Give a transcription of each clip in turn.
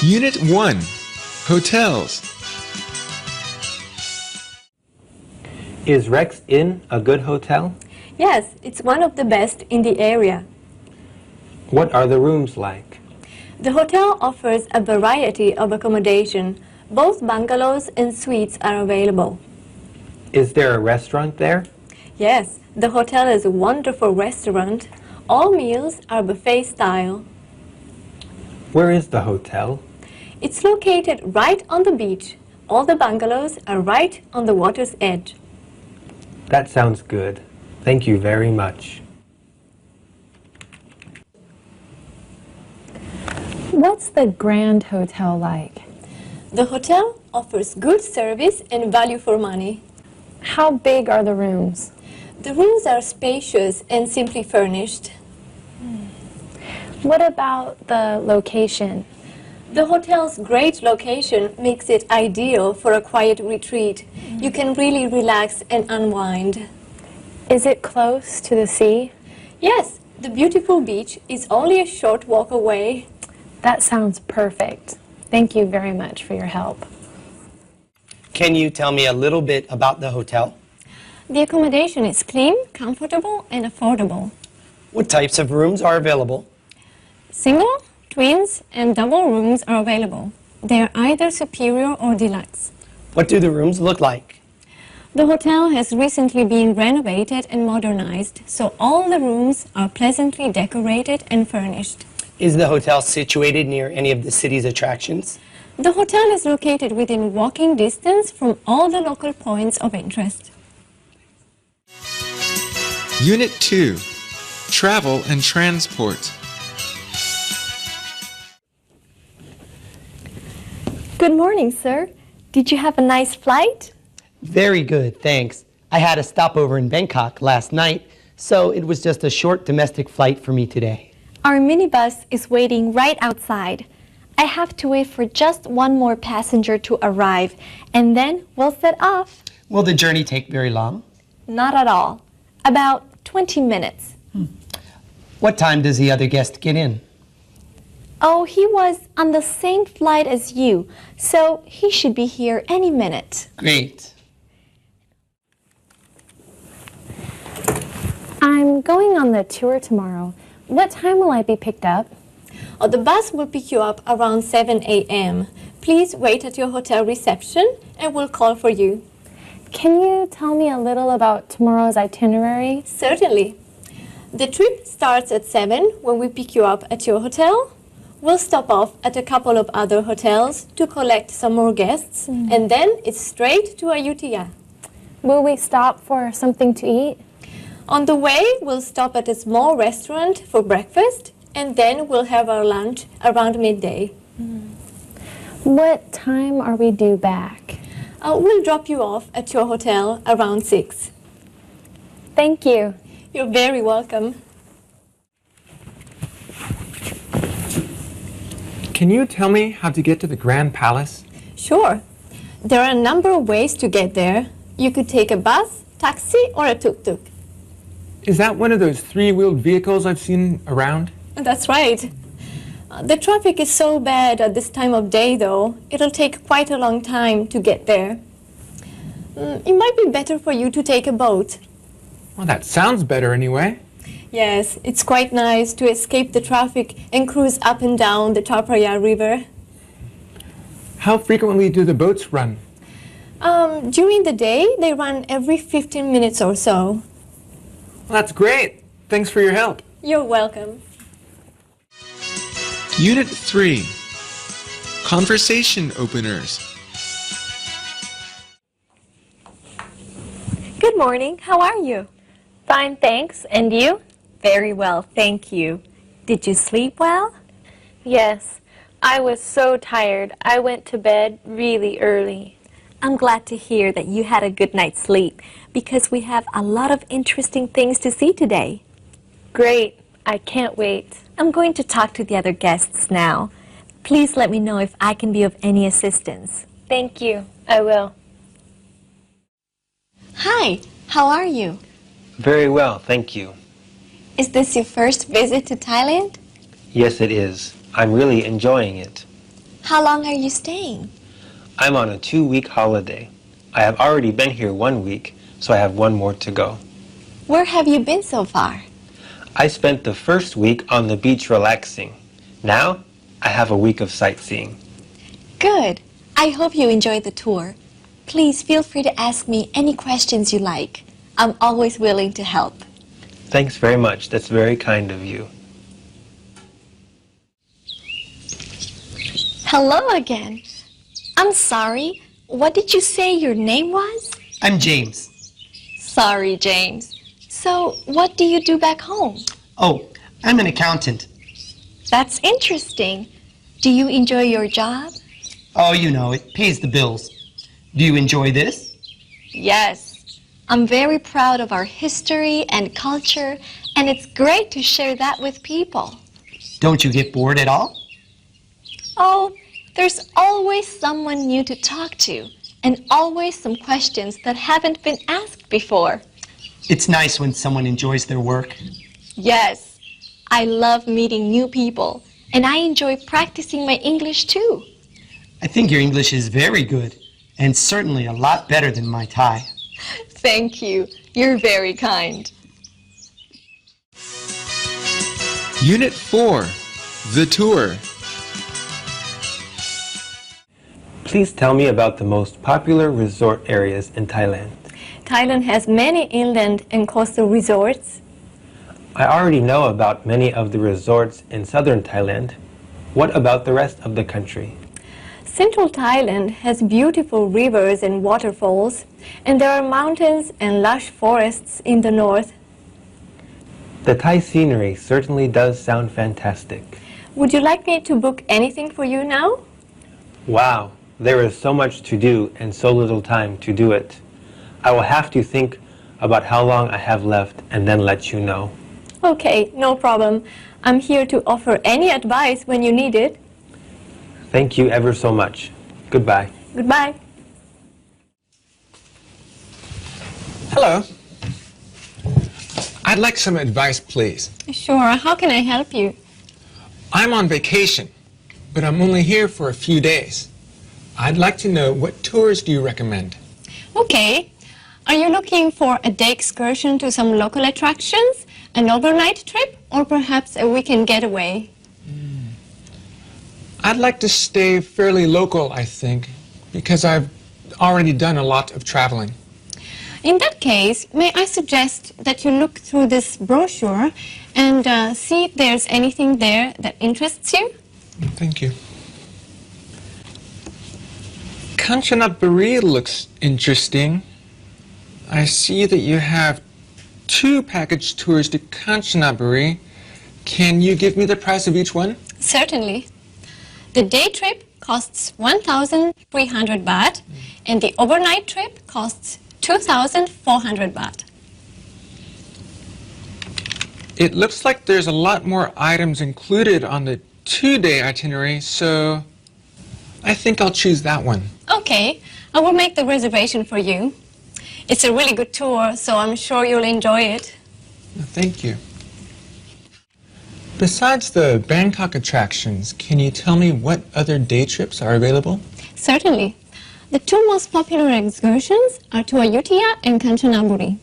Unit 1. Hotels. Is Rex Inn a good hotel? Yes, it's one of the best in the area. What are the rooms like? The hotel offers a variety of accommodation. Both bungalows and suites are available. Is there a restaurant there? Yes, the hotel is a wonderful restaurant. All meals are buffet style. Where is the hotel? It's located right on the beach. All the bungalows are right on the water's edge. That sounds good. Thank you very much. What's the Grand Hotel like? The hotel offers good service and value for money. How big are the rooms? The rooms are spacious and simply furnished. What about the location? The hotel's great location makes it ideal for a quiet retreat. You can really relax and unwind. Is it close to the sea? Yes, the beautiful beach is only a short walk away. That sounds perfect. Thank you very much for your help. Can you tell me a little bit about the hotel? The accommodation is clean, comfortable, and affordable. What types of rooms are available? Single, twins, and double rooms are available. They are either superior or deluxe. What do the rooms look like? The hotel has recently been renovated and modernized, so all the rooms are pleasantly decorated and furnished. Is the hotel situated near any of the city's attractions? The hotel is located within walking distance from all the local points of interest. Unit 2. Travel and Transport. Good morning, sir. Did you have a nice flight? Very good, thanks. I had a stopover in Bangkok last night, so it was just a short domestic flight for me today. Our minibus is waiting right outside. I have to wait for just one more passenger to arrive, and then we'll set off. Will the journey take very long? Not at all. About 20 minutes. What time does the other guest get in? Oh, he was on the same flight as you, so he should be here any minute. Great. I'm going on the tour tomorrow. What time will I be picked up? The bus will pick you up around 7 a.m. Please wait at your hotel reception and we'll call for you. Can you tell me a little about tomorrow's itinerary? Certainly. The trip starts at 7 when we pick you up at your hotel. We'll stop off at a couple of other hotels to collect some more guests, and then it's straight to Ayutthaya. Will we stop for something to eat? On the way, we'll stop at a small restaurant for breakfast, and then we'll have our lunch around midday. What time are we due back? We'll drop you off at your hotel around 6. Thank you. You're very welcome. Can you tell me how to get to the Grand Palace? Sure. There are a number of ways to get there. You could take a bus, taxi, or a tuk-tuk. Is that one of those three-wheeled vehicles I've seen around? That's right. The traffic is so bad at this time of day, though. It'll take quite a long time to get there. It might be better for you to take a boat. Well, that sounds better anyway. Yes, it's quite nice to escape the traffic and cruise up and down the Chapraya River. How frequently do the boats run? During the day, they run every 15 minutes or so. Well, that's great. Thanks for your help. You're welcome. Unit 3. Conversation Openers. Good morning. How are you? Fine, thanks. And you? Very well, thank you. Did you sleep well? Yes. I was so tired. I went to bed really early. I'm glad to hear that you had a good night's sleep because we have a lot of interesting things to see today. Great. I can't wait. I'm going to talk to the other guests now. Please let me know if I can be of any assistance. Thank you. I will. Hi, how are you? Very well, thank you. Is this your first visit to Thailand? Yes, it is. I'm really enjoying it. How long are you staying? I'm on a 2-week holiday. I have already been here 1 week, so I have 1 more to go. Where have you been so far? I spent the first week on the beach relaxing. Now, I have a week of sightseeing. Good. I hope you enjoyed the tour. Please feel free to ask me any questions you like. I'm always willing to help. Thanks very much. That's very kind of you. Hello again. I'm sorry. What did you say your name was? I'm James. Sorry, James. So, what do you do back home? Oh, I'm an accountant. That's interesting. Do you enjoy your job? Oh, you know, it pays the bills. Do you enjoy this? Yes. I'm very proud of our history and culture, and it's great to share that with people. Don't you get bored at all? Oh, there's always someone new to talk to, and always some questions that haven't been asked before. It's nice when someone enjoys their work. Yes, I love meeting new people, and I enjoy practicing my English too. I think your English is very good, and certainly a lot better than my Thai. Thank you. You're very kind. Unit 4, the tour. Please tell me about the most popular resort areas in Thailand. Thailand has many inland and coastal resorts. I already know about many of the resorts in southern Thailand. What about the rest of the country? Central Thailand has beautiful rivers and waterfalls, and there are mountains and lush forests in the north. The Thai scenery certainly does sound fantastic. Would you like me to book anything for you now? Wow, there is so much to do and so little time to do it. I will have to think about how long I have left and then let you know. Okay, no problem. I'm here to offer any advice when you need it. Thank you ever so much. Goodbye. Goodbye. Hello. I'd like some advice, please. Sure, how can I help you? I'm on vacation, but I'm only here for a few days. I'd like to know, what tours do you recommend? Okay. Are you looking for a day excursion to some local attractions, an overnight trip, or perhaps a weekend getaway? I'd like to stay fairly local, I think, because I've already done a lot of traveling. In that case, may I suggest that you look through this brochure and see if there's anything there that interests you? Thank you. Kanchanaburi looks interesting. I see that you have 2 package tours to Kanchanaburi. Can you give me the price of each one? Certainly. The day trip costs 1,300 baht, and the overnight trip costs 2,400 baht. It looks like there's a lot more items included on the 2-day itinerary, so I think I'll choose that one. Okay, I will make the reservation for you. It's a really good tour, so I'm sure you'll enjoy it. Thank you. Besides the Bangkok attractions, can you tell me what other day trips are available? Certainly. The 2 most popular excursions are to Ayutthaya and Kanchanaburi.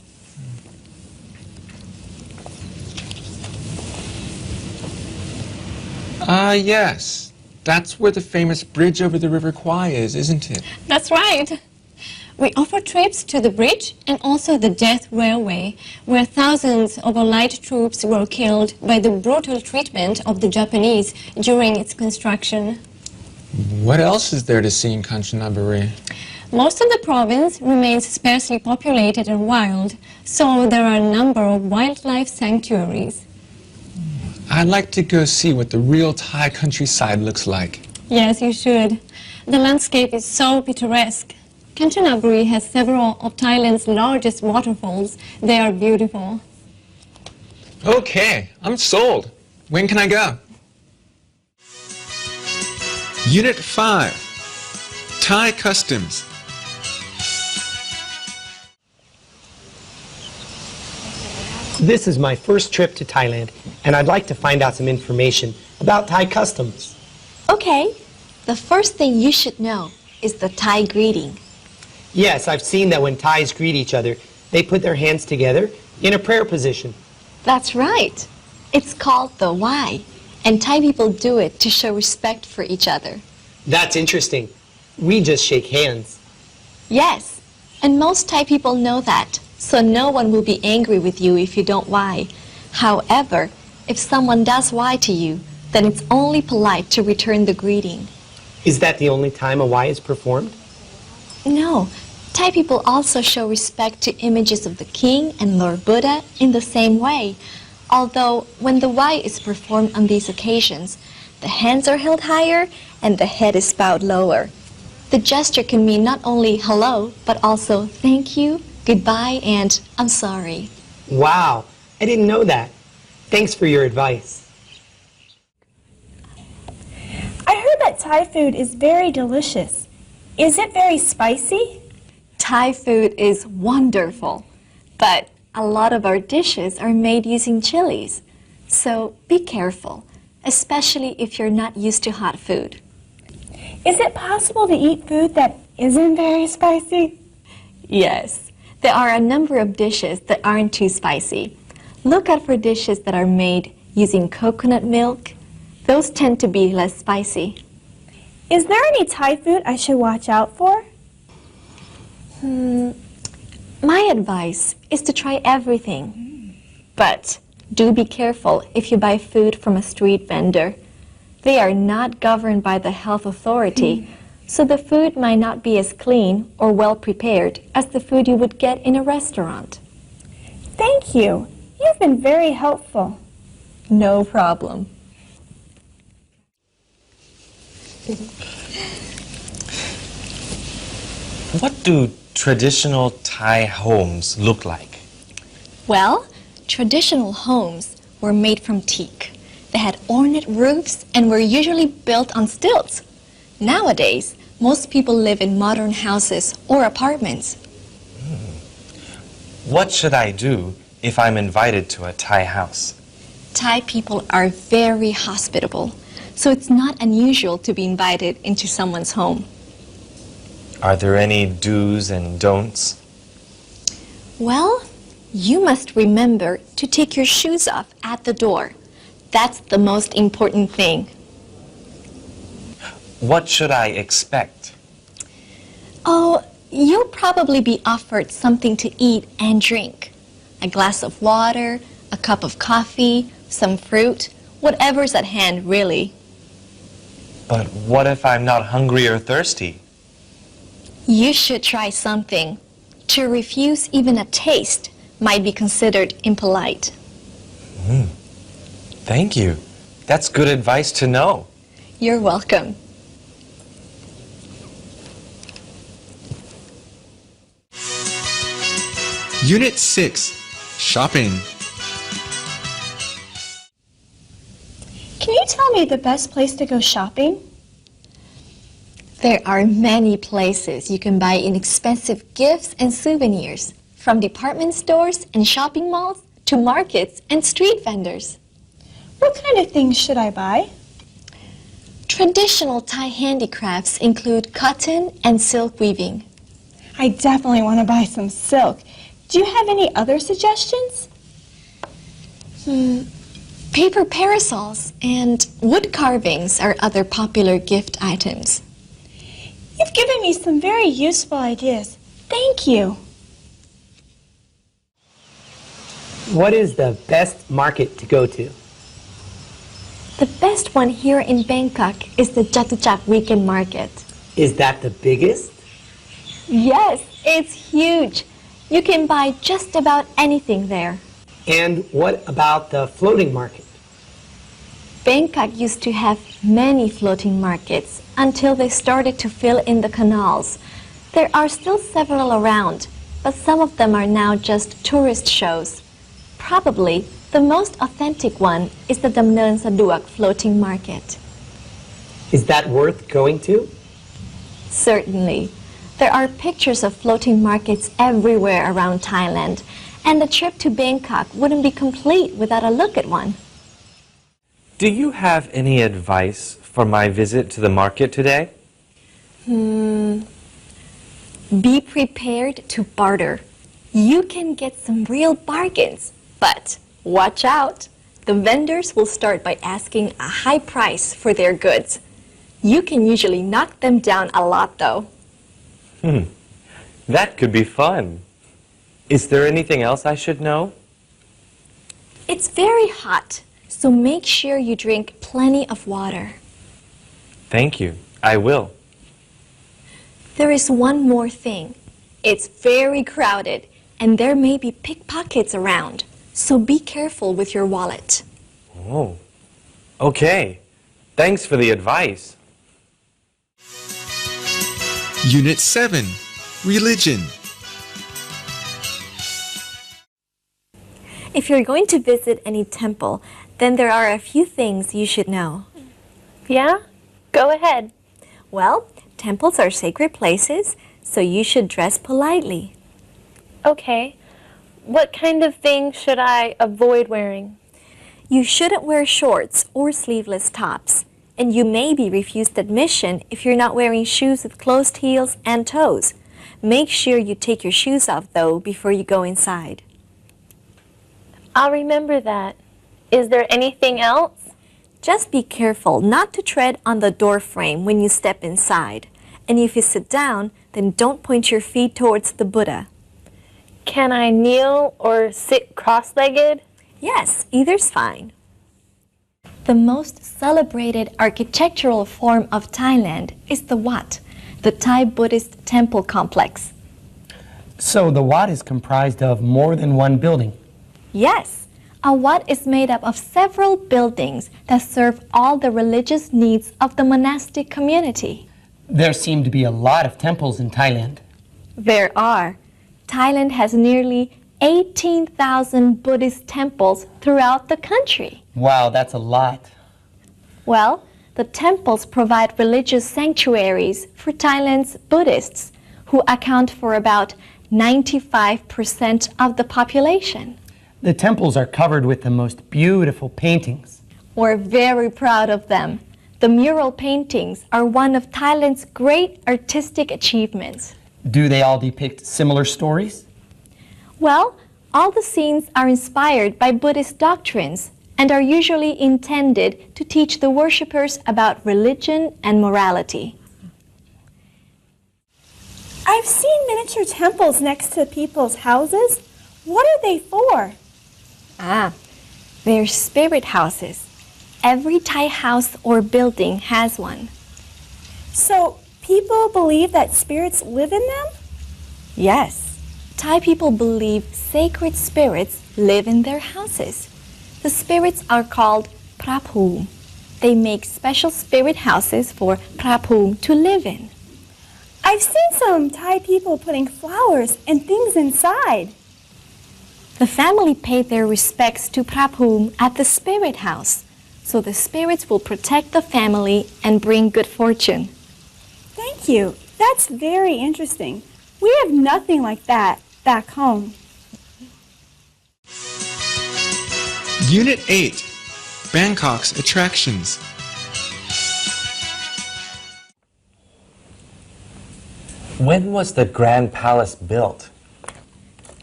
Yes. That's where the famous bridge over the River Kwai is, isn't it? That's right. We offer trips to the bridge and also the Death Railway, where thousands of Allied troops were killed by the brutal treatment of the Japanese during its construction. What else is there to see in Kanchanaburi? Most of the province remains sparsely populated and wild, so there are a number of wildlife sanctuaries. I'd like to go see what the real Thai countryside looks like. Yes, you should. The landscape is so picturesque. Kanchanaburi has several of Thailand's largest waterfalls. They are beautiful. Okay, I'm sold. When can I go? Unit 5, Thai customs. This is my first trip to Thailand, and I'd like to find out some information about Thai customs. Okay. The first thing you should know is the Thai greeting. Yes, I've seen that when Thais greet each other, they put their hands together in a prayer position. That's right. It's called the Y, and Thai people do it to show respect for each other. That's interesting. We just shake hands. Yes, and most Thai people know that, so no one will be angry with you if you don't Y. However, if someone does Y to you, then it's only polite to return the greeting. Is that the only time a Y is performed? No, Thai people also show respect to images of the king and Lord Buddha in the same way. Although when the Y is performed on these occasions, the hands are held higher and the head is bowed lower. The gesture can mean not only hello, but also thank you, goodbye, and I'm sorry. Wow, I didn't know that. Thanks for your advice. I heard that Thai food is very delicious. Is it very spicy? Thai food is wonderful, but a lot of our dishes are made using chilies. So be careful, especially if you're not used to hot food. Is it possible to eat food that isn't very spicy? Yes, there are a number of dishes that aren't too spicy. Look out for dishes that are made using coconut milk. Those tend to be less spicy. Is there any Thai food I should watch out for? My advice is to try everything. But do be careful if you buy food from a street vendor. They are not governed by the health authority, so the food might not be as clean or well prepared as the food you would get in a restaurant. Thank you. You've been very helpful. No problem. What do traditional Thai homes look like? Well, traditional homes were made from teak. They had ornate roofs and were usually built on stilts. Nowadays, most people live in modern houses or apartments. What should I do if I'm invited to a Thai house? Thai people are very hospitable, so it's not unusual to be invited into someone's home. Are there any do's and don'ts? Well, you must remember to take your shoes off at the door. That's the most important thing. What should I expect? Oh, you'll probably be offered something to eat and drink. A glass of water, a cup of coffee, some fruit, whatever's at hand, really. But what if I'm not hungry or thirsty? You should try something. To refuse even a taste might be considered impolite. Thank you. That's good advice to know. You're welcome. Unit 6, Shopping. Can you tell me the best place to go shopping? There are many places you can buy inexpensive gifts and souvenirs, from department stores and shopping malls to markets and street vendors. What kind of things should I buy? Traditional Thai handicrafts include cotton and silk weaving. I definitely want to buy some silk. Do you have any other suggestions? Paper parasols and wood carvings are other popular gift items. You've given me some very useful ideas. Thank you. What is the best market to go to? The best one here in Bangkok is the Jatuchak Weekend Market. Is that the biggest? Yes, it's huge. You can buy just about anything there. And what about the floating market? Bangkok used to have many floating markets until they started to fill in the canals. There are still several around, but some of them are now just tourist shows. Probably the most authentic one is the Damneun Saduak floating market. Is that worth going to? Certainly. There are pictures of floating markets everywhere around Thailand, and the trip to Bangkok wouldn't be complete without a look at one. Do you have any advice for my visit to the market today? Be prepared to barter. You can get some real bargains, but watch out. The vendors will start by asking a high price for their goods. You can usually knock them down a lot, though. That could be fun. Is there anything else I should know? It's very hot, so make sure you drink plenty of water. Thank you. I will. There is one more thing. It's very crowded, and there may be pickpockets around, so be careful with your wallet. Oh, okay. Thanks for the advice. Unit 7, Religion. If you're going to visit any temple, then there are a few things you should know. Yeah? Go ahead. Well, temples are sacred places, so you should dress politely. Okay. What kind of things should I avoid wearing? You shouldn't wear shorts or sleeveless tops, and you may be refused admission if you're not wearing shoes with closed heels and toes. Make sure you take your shoes off, though, before you go inside. I'll remember that. Is there anything else? Just be careful not to tread on the door frame when you step inside. And if you sit down, then don't point your feet towards the Buddha. Can I kneel or sit cross-legged? Yes, either's fine. The most celebrated architectural form of Thailand is the Wat, the Thai Buddhist temple complex. So the Wat is comprised of more than one building. Yes, a Wat is made up of several buildings that serve all the religious needs of the monastic community. There seem to be a lot of temples in Thailand. There are. Thailand has nearly 18,000 Buddhist temples throughout the country. Wow, that's a lot. Well, the temples provide religious sanctuaries for Thailand's Buddhists, who account for about 95% of the population. The temples are covered with the most beautiful paintings. We're very proud of them. The mural paintings are one of Thailand's great artistic achievements. Do they all depict similar stories? Well, all the scenes are inspired by Buddhist doctrines and are usually intended to teach the worshippers about religion and morality. I've seen miniature temples next to people's houses. What are they for? They're spirit houses. Every Thai house or building has one. So people believe that spirits live in them? Yes. Thai people believe sacred spirits live in their houses. The spirits are called prapum. They make special spirit houses for prapum to live in. I've seen some Thai people putting flowers and things inside. The family paid their respects to prapum at the spirit house, so the spirits will protect the family and bring good fortune. Thank you. That's very interesting. We have nothing like that back home. Unit 8, Bangkok's Attractions. When was the Grand Palace built?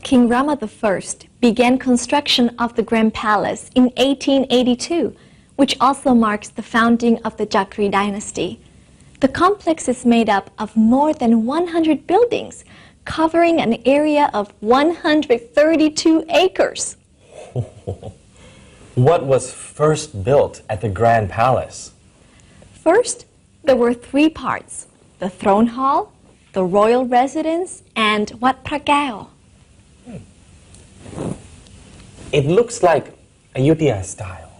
King Rama I began construction of the Grand Palace in 1882, which also marks the founding of the Jakri dynasty. The complex is made up of more than 100 buildings, covering an area of 132 acres. What was first built at the Grand Palace? First, there were three parts: the throne hall, the royal residence, and Wat Phra. It looks like Ayutthaya style.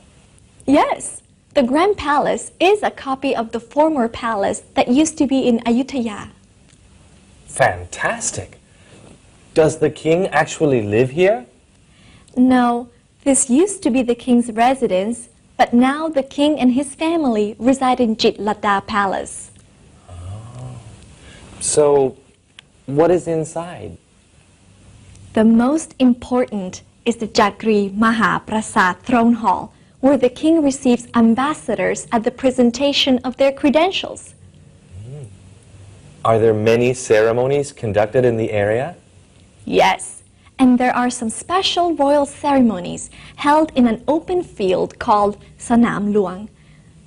Yes, the Grand Palace is a copy of the former palace that used to be in Ayutthaya. Fantastic. Does the king actually live here? No, this used to be the king's residence, but now the king and his family reside in Jitlada Palace. So, what is inside? The most important is the Jakri Maha Prasad Throne Hall, where the king receives ambassadors at the presentation of their credentials. Are there many ceremonies conducted in the area? Yes, and there are some special royal ceremonies held in an open field called Sanam Luang.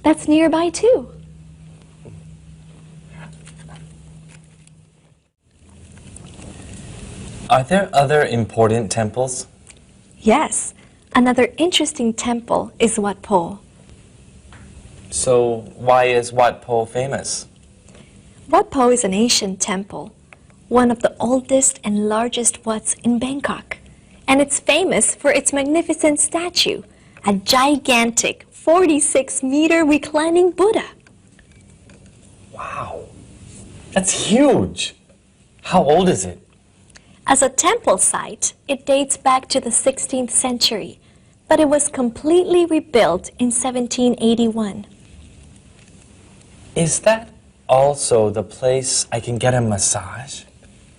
That's nearby too. Are there other important temples? Yes, another interesting temple is Wat Po. So why is Wat Po famous? Wat Po is an ancient temple, one of the oldest and largest wats in Bangkok. And it's famous for its magnificent statue, a gigantic 46-meter reclining Buddha. Wow, that's huge. How old is it? As a temple site, it dates back to the 16th century, but it was completely rebuilt in 1781. Is that also the place I can get a massage?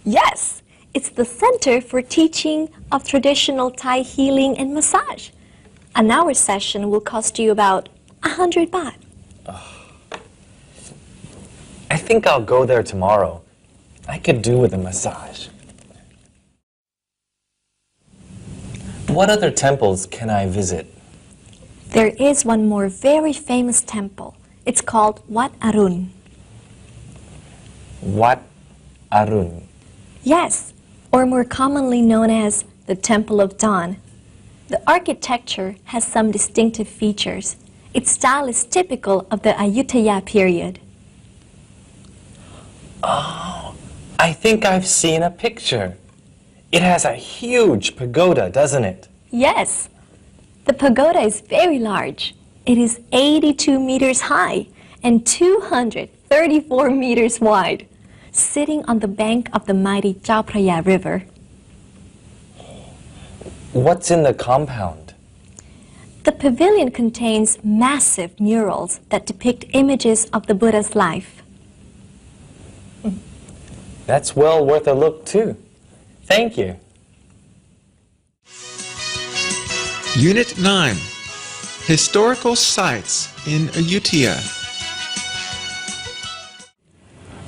Yes, it's the center for teaching of traditional Thai healing and massage. An hour session will cost you about 100 baht. I think I'll go there tomorrow. I could do with a massage. What other temples can I visit? There is one more very famous temple. It's called Wat Arun. Wat Arun. Yes, or more commonly known as the Temple of Dawn. The architecture has some distinctive features. Its style is typical of the Ayutthaya period. Oh, I think I've seen a picture. It has a huge pagoda, doesn't it? Yes, the pagoda is very large. It is 82 meters high and 234 meters wide, sitting on the bank of the mighty Chao Phraya River. What's in the compound? The pavilion contains massive murals that depict images of the Buddha's life. That's well worth a look too. Thank you. Unit 9. Historical Sites in Ayutthaya.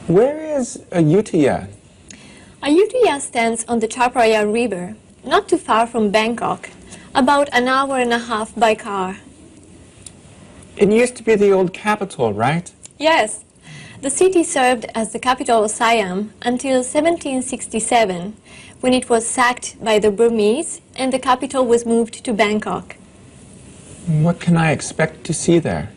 Where is Ayutthaya? Ayutthaya stands on the Chao Phraya River, not too far from Bangkok, about an hour and a half by car. It used to be the old capital, right? Yes, the city served as the capital of Siam until 1767, when it was sacked by the Burmese and the capital was moved to Bangkok. What can I expect to see there?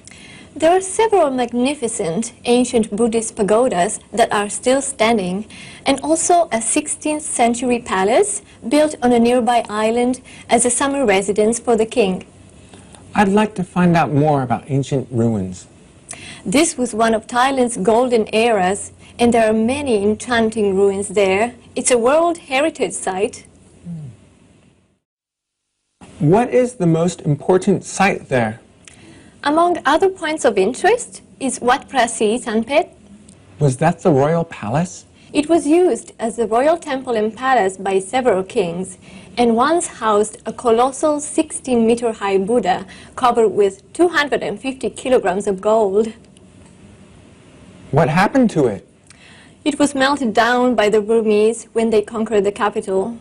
There are several magnificent ancient Buddhist pagodas that are still standing, and also a 16th century palace built on a nearby island as a summer residence for the king. I'd like to find out more about ancient ruins. This was one of Thailand's golden eras, and there are many enchanting ruins there. It's a World Heritage Site. What is the most important site there? Among other points of interest is Wat Prasi Sanpet. Was that the royal palace? It was used as a royal temple and palace by several kings, and once housed a colossal 16-meter-high Buddha covered with 250 kilograms of gold. What happened to it? It was melted down by the Burmese when they conquered the capital.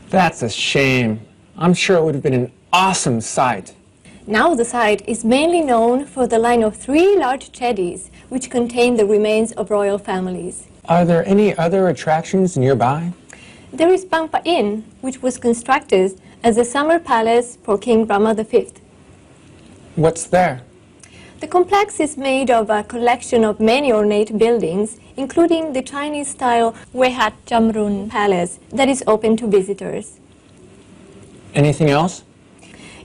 That's a shame. I'm sure it would have been an awesome sight. Now the site is mainly known for the line of 3 large jetties which contain the remains of royal families. Are there any other attractions nearby? There is Pangpa Inn, which was constructed as a summer palace for King Rama V. What's there? The complex is made of a collection of many ornate buildings, including the Chinese-style Wehat Chamrun Palace that is open to visitors. Anything else?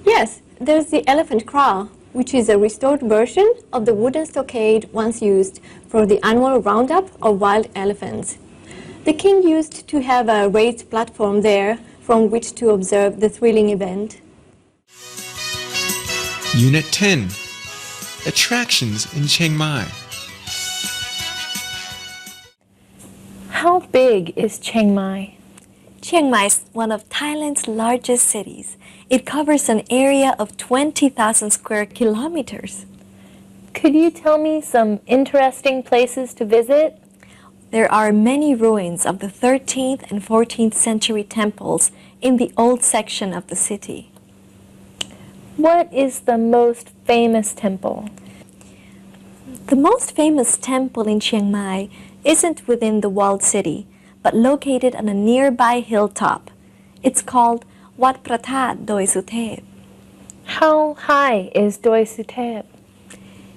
Yes, there's the Elephant Kraal, which is a restored version of the wooden stockade once used for the annual roundup of wild elephants. The king used to have a raised platform there from which to observe the thrilling event. Unit 10. Attractions in Chiang Mai. How big is Chiang Mai? Chiang Mai is one of Thailand's largest cities. It covers an area of 20,000 square kilometers. Could you tell me some interesting places to visit? There are many ruins of the 13th and 14th century temples in the old section of the city. What is the most famous temple? The most famous temple in Chiang Mai isn't within the walled city, but located on a nearby hilltop. It's called Wat Pratat Doi Suthep. How high is Doi Suthep?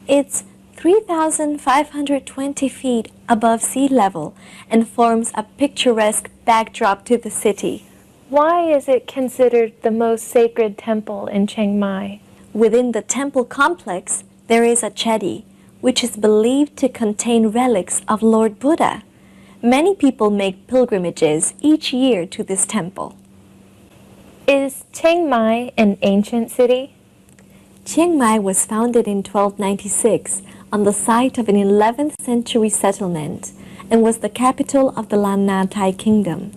It's 3,520 feet above sea level and forms a picturesque backdrop to the city. Why is it considered the most sacred temple in Chiang Mai? Within the temple complex, there is a chedi, which is believed to contain relics of Lord Buddha. Many people make pilgrimages each year to this temple. Is Chiang Mai an ancient city? Chiang Mai was founded in 1296 on the site of an 11th century settlement and was the capital of the Lan Na Thai kingdom.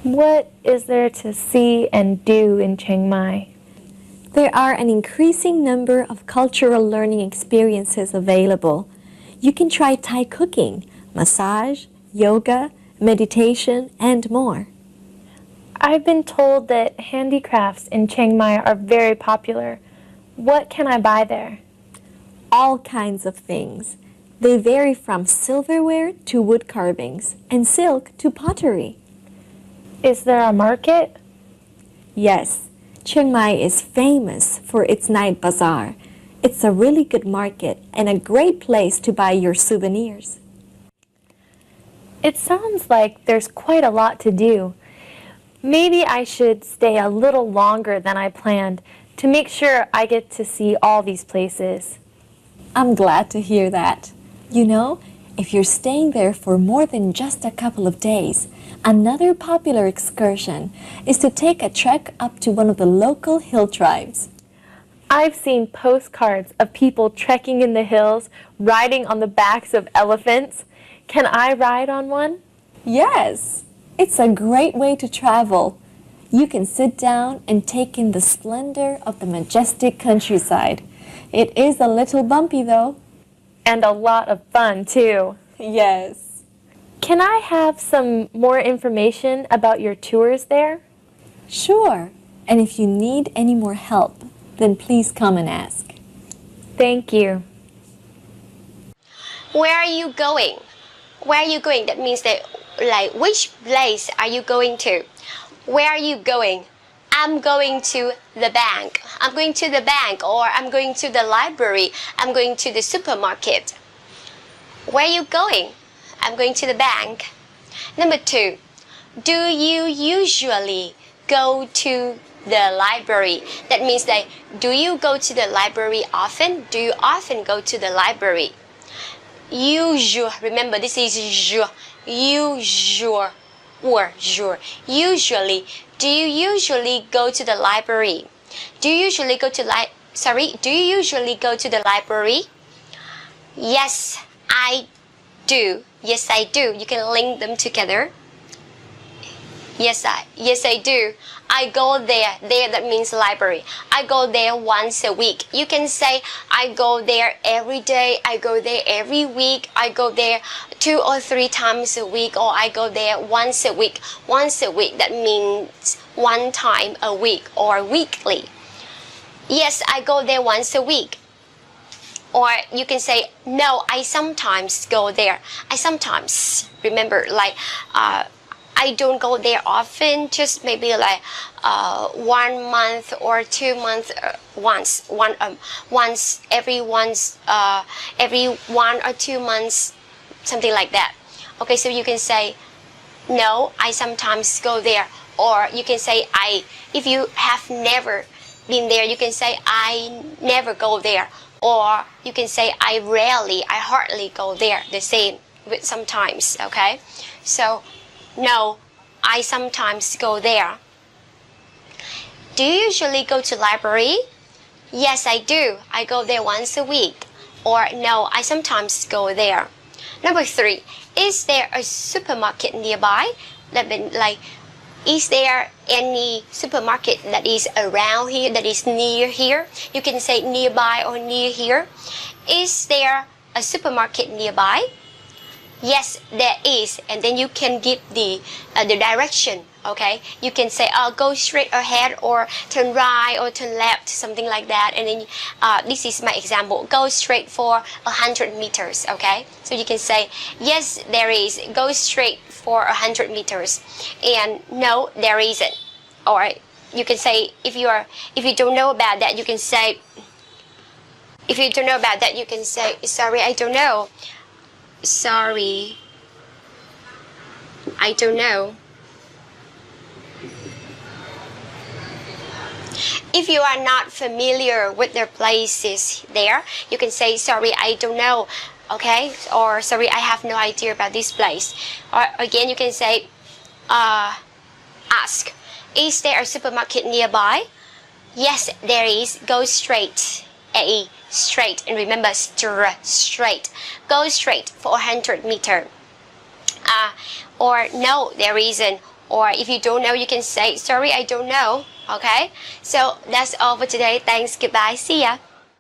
What is there to see and do in Chiang Mai? There are an increasing number of cultural learning experiences available. You can try Thai cooking, massage, yoga, meditation, and more. I've been told that handicrafts in Chiang Mai are very popular. What can I buy there? All kinds of things. They vary from silverware to wood carvings and silk to pottery. Is there a market? Yes, Chiang Mai is famous for its night bazaar. It's a really good market and a great place to buy your souvenirs. It sounds like there's quite a lot to do. Maybe I should stay a little longer than I planned to make sure I get to see all these places. I'm glad to hear that. You know, if you're staying there for more than just a couple of days, another popular excursion is to take a trek up to one of the local hill tribes. I've seen postcards of people trekking in the hills, riding on the backs of elephants. Can I ride on one? Yes, it's a great way to travel. You can sit down and take in the splendor of the majestic countryside. It is a little bumpy though. And a lot of fun too. Yes. Can I have some more information about your tours there? Sure. And if you need any more help, then please come and ask. Thank you. Where are you going? Where are you going? That means that, like, which place are you going to? Where are you going? I'm going to the bank. I'm going to the bank, or I'm going to the library. I'm going to the supermarket. Where are you going? I'm going to the bank. Number 2, do you usually go to the library? That means that, do you go to the library often? Do you often go to the library? Usual, remember this is usual or usually. Do you usually go to the library? Do you usually go to do you usually go to the library? Yes, I do. Yes, I do. You can link them together. Yes, I do. I go there. There, that means library. I go there once a week. You can say, I go there every day. I go there every week. I go there 2 or 3 times a week, or I go there once a week. Once a week, that means 1 time a week or weekly. Yes, I go there once a week. Or you can say, no, I sometimes go there. I sometimes, remember, like, I don't go there often, just maybe like 1 month or 2 months, once every 1 or 2 months, something like that. Okay, so you can say, no, I sometimes go there. Or you can say, if you have never been there, you can say, I never go there. Or you can say, I hardly go there, the same with sometimes, okay? So, no, I sometimes go there. Do you usually go to library? Yes, I do. I go there once a week. Or no, I sometimes go there. Number 3, is there a supermarket nearby? like, is there any supermarket that is around here, that is near here? You can say nearby or near here. Is there a supermarket nearby? Yes, there is. And then you can give the direction, okay? You can say, go straight ahead, or turn right, or turn left, something like that. And then this is my example. Go straight for 100 meters, okay? So you can say, yes, there is. Go straight for 100 meters. And no, there isn't. Or you can say, if you don't know about that, you can say, sorry, I don't know. Sorry, I don't know. If you are not familiar with the places there, you can say, sorry, I don't know, okay? Or sorry, I have no idea about this place. Or again, you can say, ask, is there a supermarket nearby? Yes, there is. Go straight. A, straight. And remember, straight. Go straight for 100 meters. Or no, there isn't. Or if you don't know, you can say, sorry, I don't know. Okay? So that's all for today. Thanks. Goodbye. See ya.